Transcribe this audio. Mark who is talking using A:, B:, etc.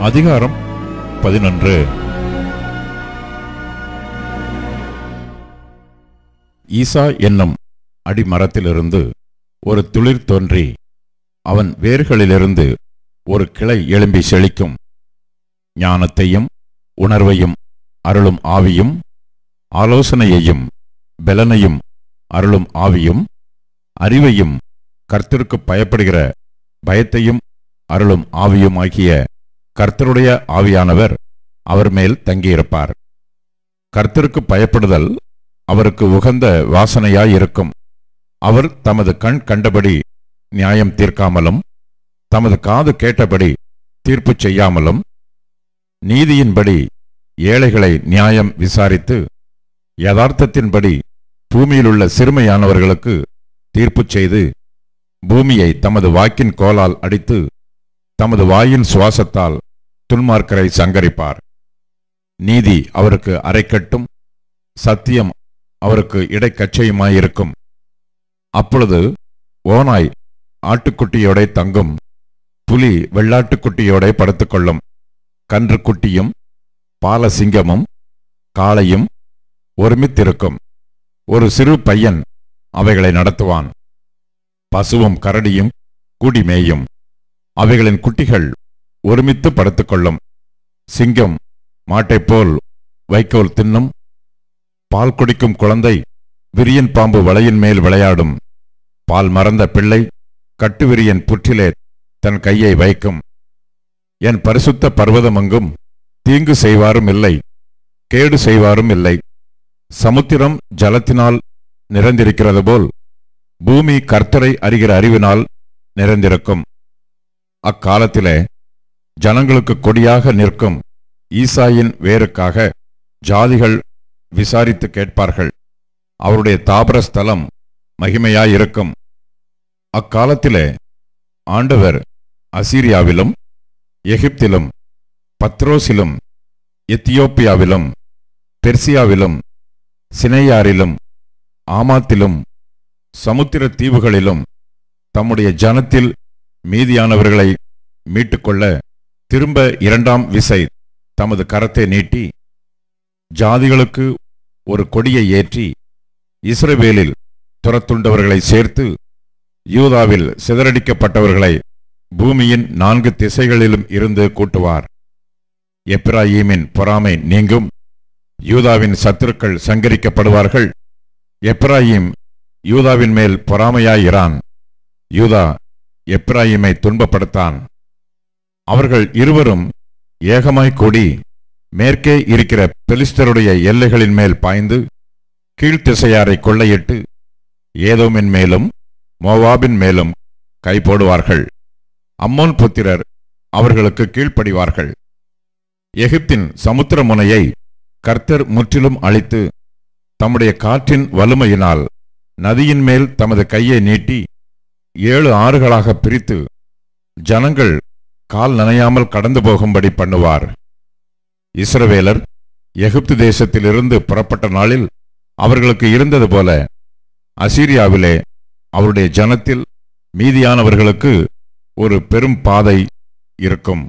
A: அதிகாரம் 11. ஈசா என்னும் அடிமரத்திலிருந்து ஒரு துளிர் தோன்றி அவன் வேர்களிலிருந்து ஒரு கிளை எழும்பி செழிக்கும். ஞானத்தையும் உணர்வையும் அருளும் ஆவியும், ஆலோசனையையும் பெலனையும் அருளும் ஆவியும், அறிவையும் கர்த்தருக்கு பயப்படுகிற பயத்தையும் அருளும் ஆவியுமாகிய கர்த்தருடைய ஆவியானவர் அவர் மேல் தங்கியிருப்பார். கர்த்தருக்கு பயப்படுதல் அவருக்கு உகந்த வாசனையாயிருக்கும். அவர் தமது கண் கண்டபடி நியாயம் தீர்க்காமலும், தமது காது கேட்டபடி தீர்ப்பு செய்யாமலும், நீதியின்படி ஏழைகளை நியாயம் விசாரித்து, யதார்த்தத்தின்படி பூமியிலுள்ள சிறுமையானவர்களுக்கு தீர்ப்பு செய்து, பூமியை தமது வாக்கின் கோலால் அடித்து, தமது வாயின் சுவாசத்தால் துன்மார்க்கரை சங்கரிப்பார். நீதி அவருக்கு அரைக்கட்டும், சத்தியம் அவருக்கு இடைக்கச்சையுமாயிருக்கும். அப்பொழுது ஓநாய் ஆட்டுக்குட்டியோட தங்கும், புலி வெள்ளாட்டுக்குட்டியோட படுத்துக்கொள்ளும். கன்றுக்குட்டியும் பாலசிங்கமும் காளையும் ஒருமித்திருக்கும். ஒரு சிறு பையன் அவைகளை நடத்துவான். பசுவும் கரடியும் கூடி மேயும். அவைகளின் குட்டிகள் ஒருமித்து படுத்துக்கொள்ளும். சிங்கம் மாட்டைப்போல் வைக்கோல் தின்னும். பால் குடிக்கும் குழந்தை விரியன் பாம்பு வலையின் மேல் விளையாடும். பால் மறந்த பிள்ளை கட்டுவிரியன் புற்றிலே தன் கையை வைக்கும். என் பரிசுத்த பர்வதமெங்கும் தீங்கு செய்வாரும் இல்லை, கேடு செய்வாரும் இல்லை. சமுத்திரம் ஜலத்தினால் நிறைந்திருக்கிறது போல் பூமி கர்த்தரை அறிகிற அறிவினால் நிறைந்திருக்கும். அக்காலத்திலே ஜனங்களுக்கு கொடியாக நிற்கும் ஈசாயின் வேருக்காக ஜாதிகள் விசாரித்து கேட்பார்கள். அவருடைய தாபரஸ்தலம் மகிமையாயிருக்கும். அக்காலத்திலே ஆண்டவர் அசீரியாவிலும் எகிப்திலும் பத்ரோசிலும் எத்தியோப்பியாவிலும் பெர்சியாவிலும் சினேயாரிலும் ஆமாத்திலும் சமுத்திர தீவுகளிலும் தம்முடைய ஜனத்தில் மீதியானவர்களை மீட்டுக்கொள்ள திரும்ப இரண்டாம் விசை தமது கரத்தை நீட்டி, ஜாதிகளுக்கு ஒரு கொடியை ஏற்றி இஸ்ரவேலில் துரத்துண்டவர்களை சேர்த்து, யூதாவில் சிதறடிக்கப்பட்டவர்களை பூமியின் 4 திசைகளிலும் இருந்து கூட்டுவார். எப்பிராயீமின் பொறாமை நீங்கும். யூதாவின் சத்துருக்கள் சங்கரிக்கப்படுவார்கள். எப்பிராயீம் யூதாவின் மேல் பொறாமையாயிரான். யூதா எப்பிராயீமை துன்பப்படுத்தான். அவர்கள் இருவரும் ஏகமாய் கூடி மேற்கே இருக்கிற பெலிஸ்தருடைய எல்லைகளின் மேல் பாய்ந்து கீழ்த்திசையாரை கொள்ளையிட்டு ஏதோமின் மேலும் மோவாபின் மேலும் கை போடுவார்கள். அம்மோன் புத்திரர் அவர்களுக்கு கீழ்ப்படிவார்கள். எகிப்தின் சமுத்திர முனையை கர்த்தர் முற்றிலும் அழித்து, தம்முடைய காற்றின் வலுமையினால் நதியின் மேல் தமது கையை நீட்டி 7 ஆறுகளாக பிரித்து, ஜனங்கள் கால் நனையாமல் கடந்து போகும்படி பண்ணுவார். இஸ்ரவேலர் எகிப்து தேசத்திலிருந்து புறப்பட்ட நாளில் அவர்களுக்கு இருந்தது போல அசீரியாவிலே அவருடைய ஜனத்தில் மீதியானவர்களுக்கு ஒரு பெரும் பாதை இருக்கும்.